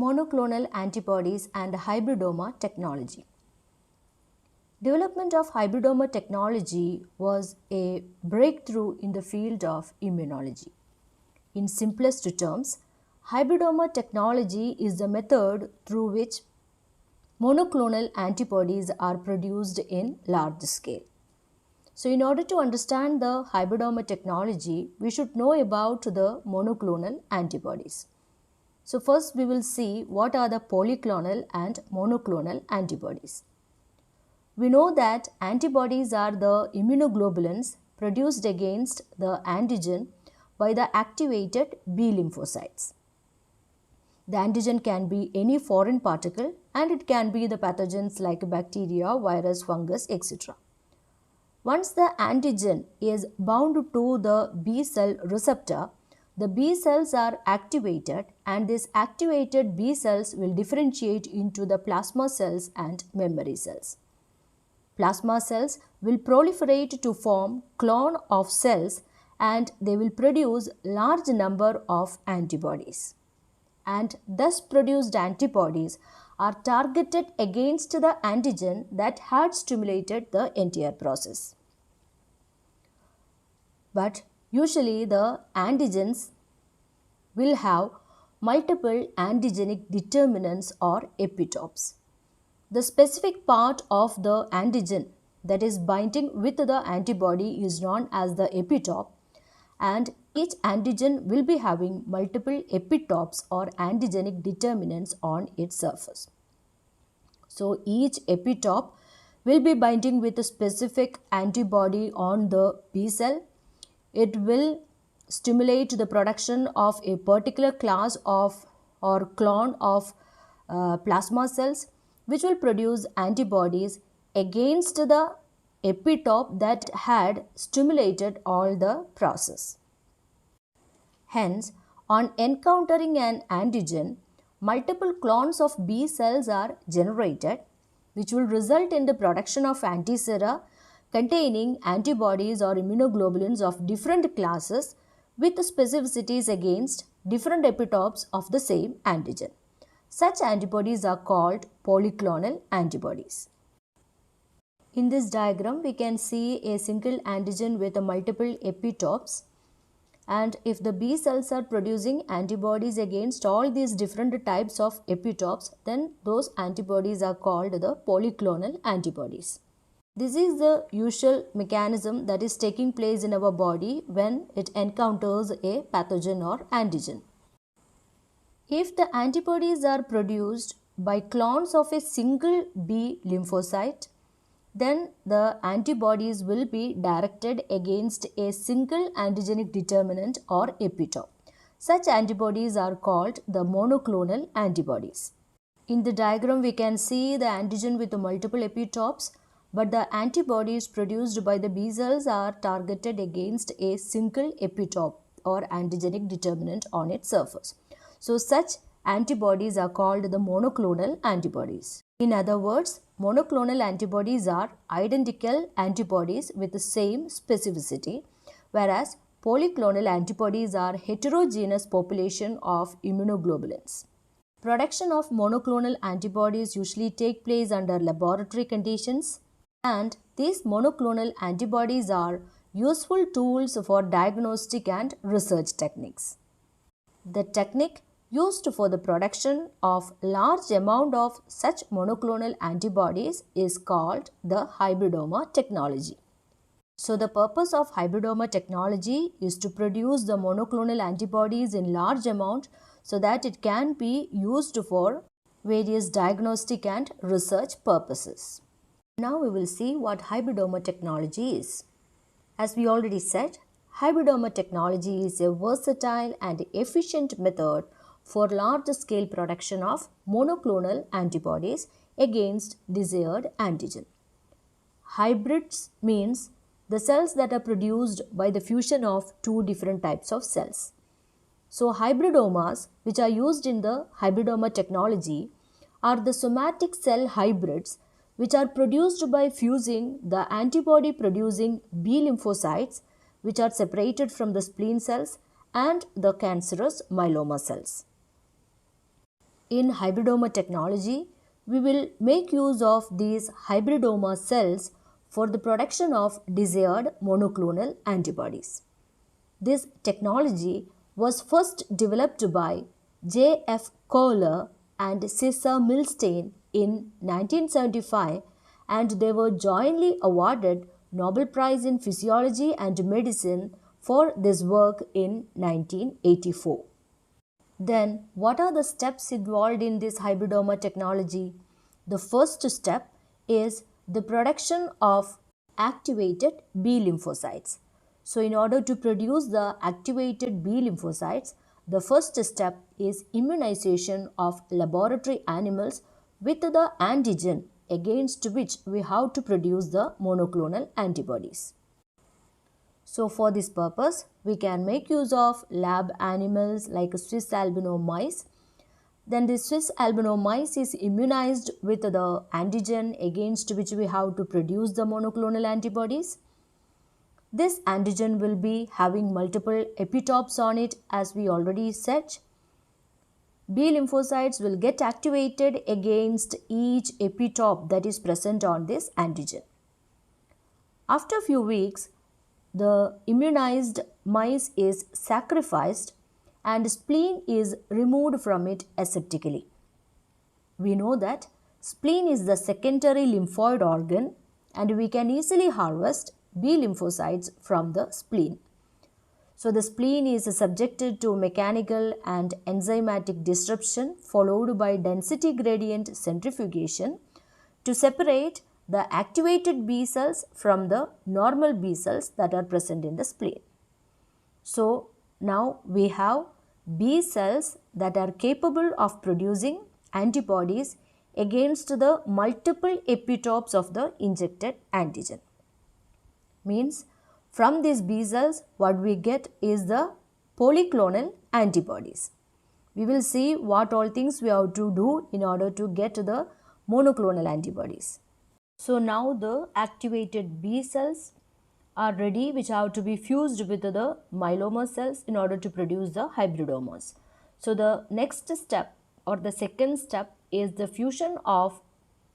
monoclonal antibodies and hybridoma technology. Development of hybridoma technology was a breakthrough in the field of immunology. In simplest terms, hybridoma technology is the method through which monoclonal antibodies are produced in large scale. So in order to understand the hybridoma technology, we should know about the monoclonal antibodies. So first we will see what are the polyclonal and monoclonal antibodies. We know that antibodies are the immunoglobulins produced against the antigen by the activated B lymphocytes. The antigen can be any foreign particle and it can be the pathogens like bacteria, virus, fungus, etc. Once the antigen is bound to the B cell receptor, the B cells are activated and these activated B cells will differentiate into the plasma cells and memory cells. Plasma cells will proliferate to form clone of cells and they will produce large number of antibodies. And thus produced antibodies are targeted against the antigen that had stimulated the entire process. But usually the antigens will have multiple antigenic determinants or epitopes. The specific part of the antigen that is binding with the antibody is known as the epitope, and each antigen will be having multiple epitopes or antigenic determinants on its surface. So each epitope will be binding with a specific antibody on the B cell. It will stimulate the production of a particular class of or clone of plasma cells, which will produce antibodies against the epitope that had stimulated all the process. Hence, on encountering an antigen, multiple clones of B cells are generated, which will result in the production of antisera containing antibodies or immunoglobulins of different classes with specificities against different epitopes of the same antigen. Such antibodies are called polyclonal antibodies. In this diagram, we can see a single antigen with multiple epitopes, and if the B cells are producing antibodies against all these different types of epitopes, then those antibodies are called the polyclonal antibodies. This is the usual mechanism that is taking place in our body when it encounters a pathogen or antigen. If the antibodies are produced by clones of a single B lymphocyte, then the antibodies will be directed against a single antigenic determinant or epitope. Such antibodies are called the monoclonal antibodies. In the diagram, we can see the antigen with multiple epitopes, but the antibodies produced by the B cells are targeted against a single epitope or antigenic determinant on its surface. So such antibodies are called the monoclonal antibodies. In other words, monoclonal antibodies are identical antibodies with the same specificity, whereas polyclonal antibodies are heterogeneous population of immunoglobulins. Production of monoclonal antibodies usually take place under laboratory conditions, and these monoclonal antibodies are useful tools for diagnostic and research techniques. The technique used for the production of large amount of such monoclonal antibodies is called the hybridoma technology. So the purpose of hybridoma technology is to produce the monoclonal antibodies in large amount so that it can be used for various diagnostic and research purposes. Now we will see what hybridoma technology is. As we already said, hybridoma technology is a versatile and efficient method for large-scale production of monoclonal antibodies against desired antigen. Hybrids means the cells that are produced by the fusion of two different types of cells. So hybridomas, which are used in the hybridoma technology, are the somatic cell hybrids which are produced by fusing the antibody producing B lymphocytes, which are separated from the spleen cells and the cancerous myeloma cells. In hybridoma technology, we will make use of these hybridoma cells for the production of desired monoclonal antibodies. This technology was first developed by J.F. Kohler and Cesar Milstein in 1975, and they were jointly awarded Nobel Prize in Physiology and Medicine for this work in 1984. Then, what are the steps involved in this hybridoma technology? The first step is the production of activated B lymphocytes. So, in order to produce the activated B lymphocytes, the first step is immunization of laboratory animals with the antigen against which we have to produce the monoclonal antibodies. So for this purpose, we can make use of lab animals like Swiss albino mice. Then the Swiss albino mice is immunized with the antigen against which we have to produce the monoclonal antibodies. This antigen will be having multiple epitopes on it, as we already said. B lymphocytes will get activated against each epitope that is present on this antigen. After a few weeks, the immunized mice is sacrificed and spleen is removed from it aseptically. We know that spleen is the secondary lymphoid organ and we can easily harvest B lymphocytes from the spleen. So the spleen is subjected to mechanical and enzymatic disruption followed by density gradient centrifugation to separate the activated B cells from the normal B cells that are present in the spleen. So now we have B cells that are capable of producing antibodies against the multiple epitopes of the injected antigen. Means from these B cells what we get is the polyclonal antibodies. We will see what all things we have to do in order to get the monoclonal antibodies. So now the activated B cells are ready, which have to be fused with the myeloma cells in order to produce the hybridomas. So the next step or the second step is the fusion of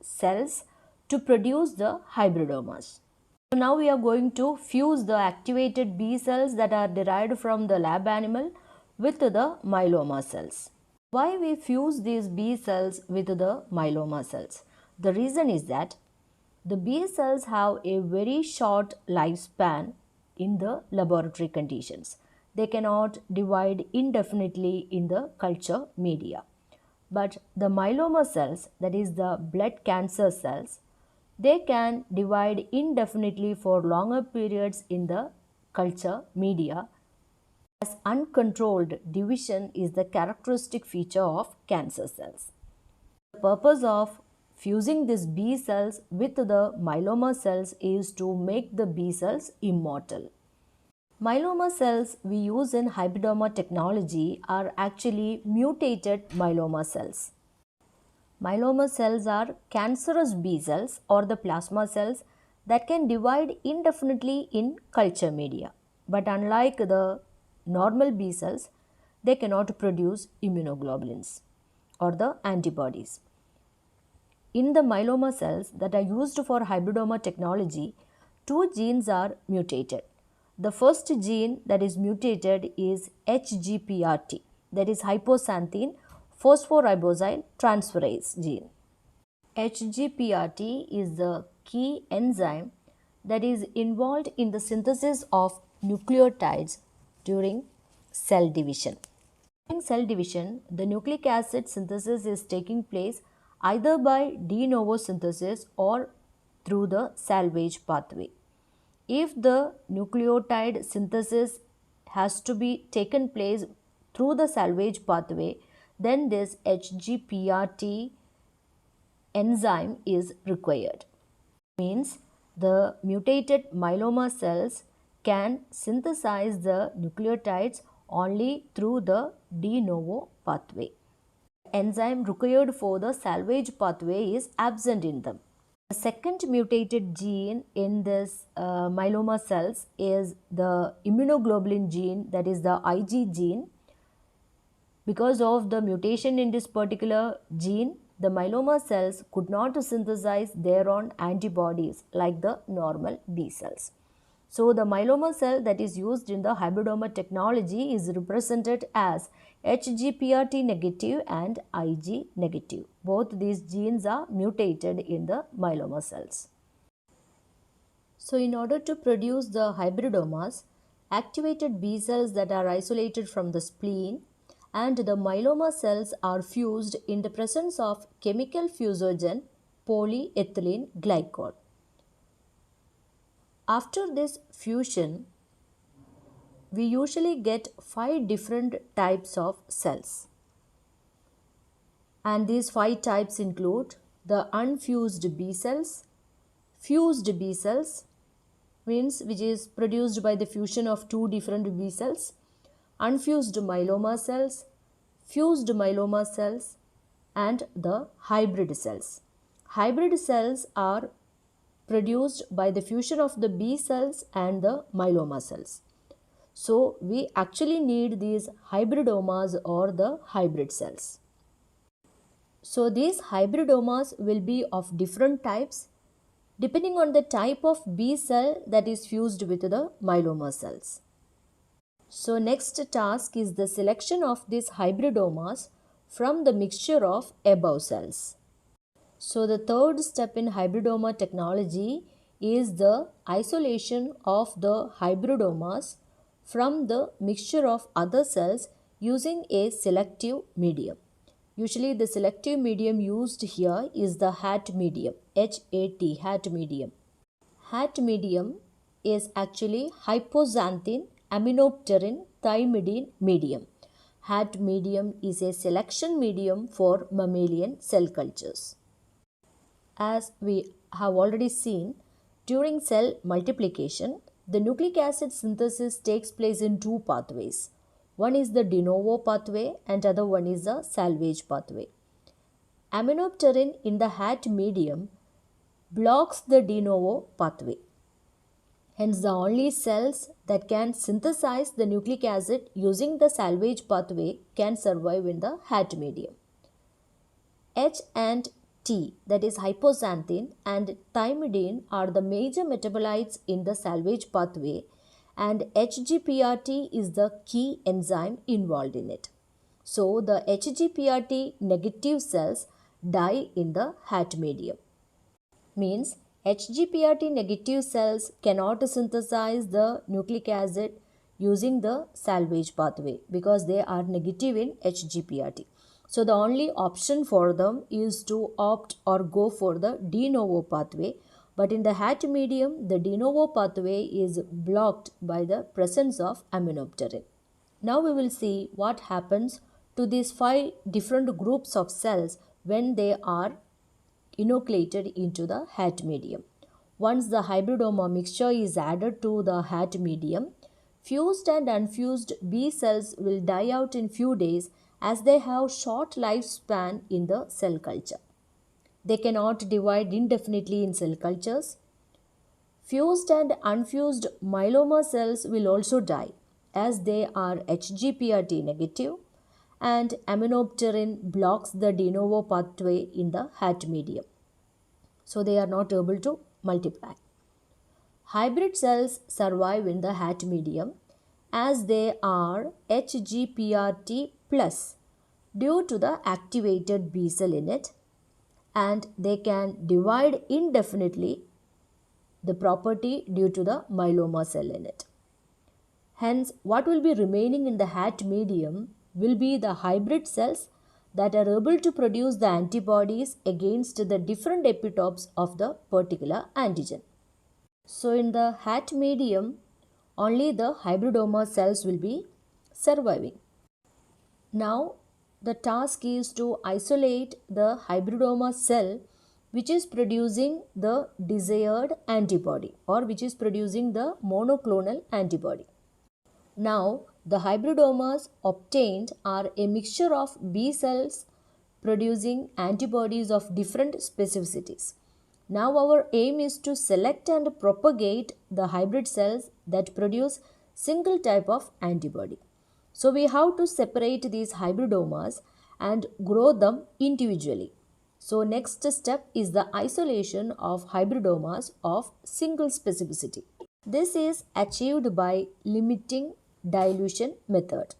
cells to produce the hybridomas. So now we are going to fuse the activated B cells that are derived from the lab animal with the myeloma cells. Why we fuse these B cells with the myeloma cells? The reason is that the B cells have a very short lifespan in the laboratory conditions. They cannot divide indefinitely in the culture media. But the myeloma cells, that is the blood cancer cells, they can divide indefinitely for longer periods in the culture media, as uncontrolled division is the characteristic feature of cancer cells. The purpose of fusing these B cells with the myeloma cells is to make the B cells immortal. Myeloma cells we use in hybridoma technology are actually mutated myeloma cells. Myeloma cells are cancerous B cells or the plasma cells that can divide indefinitely in culture media. But unlike the normal B cells, they cannot produce immunoglobulins or the antibodies. In the myeloma cells that are used for hybridoma technology, two genes are mutated. The first gene that is mutated is HGPRT, that is hypoxanthine phosphoribosyl transferase gene. HGPRT is the key enzyme that is involved in the synthesis of nucleotides during cell division. During cell division, the nucleic acid synthesis is taking place either by de novo synthesis or through the salvage pathway. If the nucleotide synthesis has to be taken place through the salvage pathway, then this HGPRT enzyme is required. Means the mutated myeloma cells can synthesize the nucleotides only through the de novo pathway. Enzyme required for the salvage pathway is absent in them. The second mutated gene in this myeloma cells is the immunoglobulin gene, that is the Ig gene. Because of the mutation in this particular gene, the myeloma cells could not synthesize their own antibodies like the normal B cells. So the myeloma cell that is used in the hybridoma technology is represented as HGPRT negative and Ig negative. Both these genes are mutated in the myeloma cells. So in order to produce the hybridomas, activated B cells that are isolated from the spleen and the myeloma cells are fused in the presence of chemical fusogen polyethylene glycol. After this fusion, we usually get 5 different types of cells. And these 5 types include the unfused B cells, fused B cells, means which is produced by the fusion of 2 different B cells, unfused myeloma cells, fused myeloma cells, and the hybrid cells. Hybrid cells are produced by the fusion of the B cells and the myeloma cells. So we actually need these hybridomas or the hybrid cells. So these hybridomas will be of different types depending on the type of B cell that is fused with the myeloma cells. So next task is the selection of these hybridomas from the mixture of above cells. So the third step in hybridoma technology is the isolation of the hybridomas from the mixture of other cells using a selective medium. Usually the selective medium used here is the HAT medium, HAT medium. HAT medium is actually hypoxanthine aminopterin thymidine medium. HAT medium is a selection medium for mammalian cell cultures. As we have already seen, during cell multiplication, the nucleic acid synthesis takes place in 2 pathways. One is the de novo pathway and other one is the salvage pathway. Aminopterin in the HAT medium blocks the de novo pathway. Hence, the only cells that can synthesize the nucleic acid using the salvage pathway can survive in the HAT medium. H and T, that is hypoxanthine and thymidine, are the major metabolites in the salvage pathway, and HGPRT is the key enzyme involved in it. So the HGPRT negative cells die in the HAT medium. Means HGPRT negative cells cannot synthesize the nucleic acid using the salvage pathway because they are negative in HGPRT. So the only option for them is to opt or go for the de novo pathway. But in the HAT medium, the de novo pathway is blocked by the presence of aminopterin. Now we will see what happens to these 5 different groups of cells when they are inoculated into the HAT medium. Once the hybridoma mixture is added to the HAT medium, fused and unfused B cells will die out in few days as they have short lifespan in the cell culture. They cannot divide indefinitely in cell cultures. Fused and unfused myeloma cells will also die as they are HGPRT negative and aminopterin blocks the de novo pathway in the HAT medium. So they are not able to multiply. Hybrid cells survive in the HAT medium as they are HGPRT plus due to the activated B cell in it, and they can divide indefinitely, the property due to the myeloma cell in it. Hence, what will be remaining in the HAT medium will be the hybrid cells that are able to produce the antibodies against the different epitopes of the particular antigen. So in the HAT medium, only the hybridoma cells will be surviving. Now the task is to isolate the hybridoma cell which is producing the desired antibody or which is producing the monoclonal antibody. Now the hybridomas obtained are a mixture of B cells producing antibodies of different specificities. Now our aim is to select and propagate the hybrid cells that produce single type of antibody. So we have to separate these hybridomas and grow them individually. So next step is the isolation of hybridomas of single specificity. This is achieved by limiting dilution method.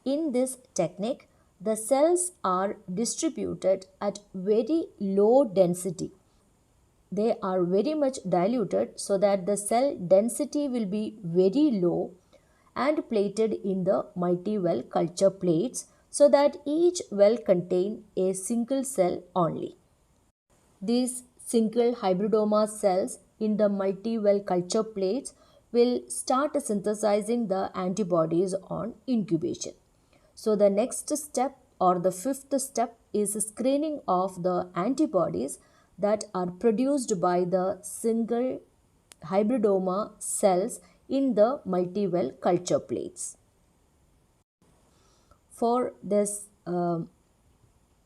In this technique, the cells are distributed at very low density. They are very much diluted so that the cell density will be very low and plated in the multi-well culture plates so that each well contain a single cell only. These single hybridoma cells in the multi-well culture plates will start synthesizing the antibodies on incubation. So the next step or the fifth step is screening of the antibodies that are produced by the single hybridoma cells in the multi-well culture plates. For this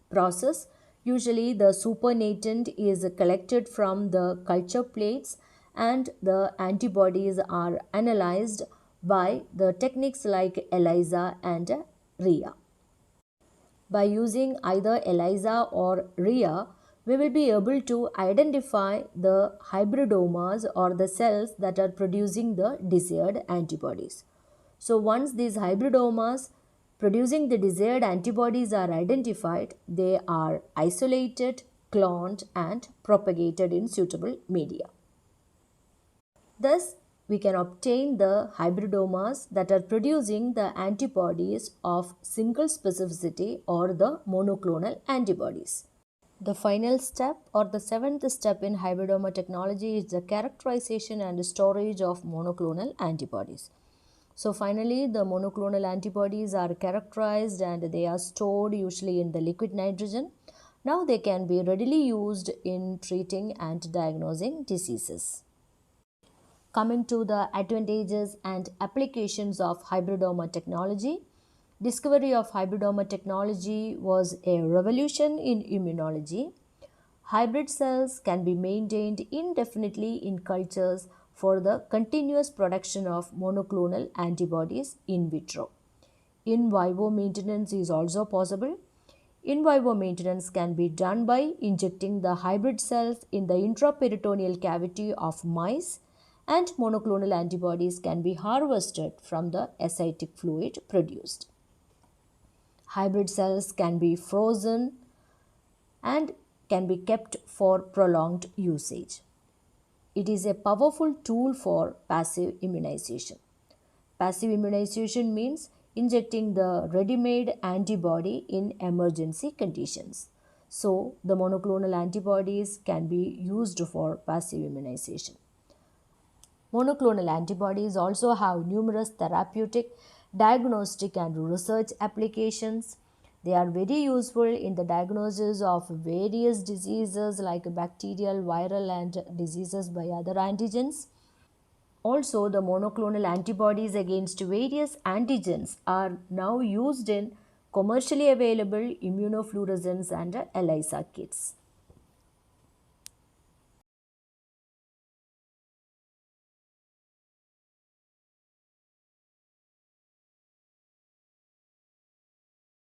process, usually the supernatant is collected from the culture plates and the antibodies are analyzed by the techniques like ELISA and RIA. By using either ELISA or RIA, we will be able to identify the hybridomas or the cells that are producing the desired antibodies. So once these hybridomas producing the desired antibodies are identified, they are isolated, cloned and propagated in suitable media. Thus, we can obtain the hybridomas that are producing the antibodies of single specificity or the monoclonal antibodies. The final step or the seventh step in hybridoma technology is the characterization and storage of monoclonal antibodies. So finally, the monoclonal antibodies are characterized and they are stored usually in the liquid nitrogen. Now they can be readily used in treating and diagnosing diseases. Coming to the advantages and applications of hybridoma technology, discovery of hybridoma technology was a revolution in immunology. Hybrid cells can be maintained indefinitely in cultures for the continuous production of monoclonal antibodies in vitro. In vivo maintenance is also possible. In vivo maintenance can be done by injecting the hybrid cells in the intraperitoneal cavity of mice, and monoclonal antibodies can be harvested from the ascitic fluid produced. Hybrid cells can be frozen and can be kept for prolonged usage. It is a powerful tool for passive immunization. Passive immunization means injecting the ready-made antibody in emergency conditions. So, the monoclonal antibodies can be used for passive immunization. Monoclonal antibodies also have numerous therapeutic, diagnostic, and research applications. They are very useful in the diagnosis of various diseases like bacterial, viral, and diseases by other antigens. Also, the monoclonal antibodies against various antigens are now used in commercially available immunofluorescence and ELISA kits.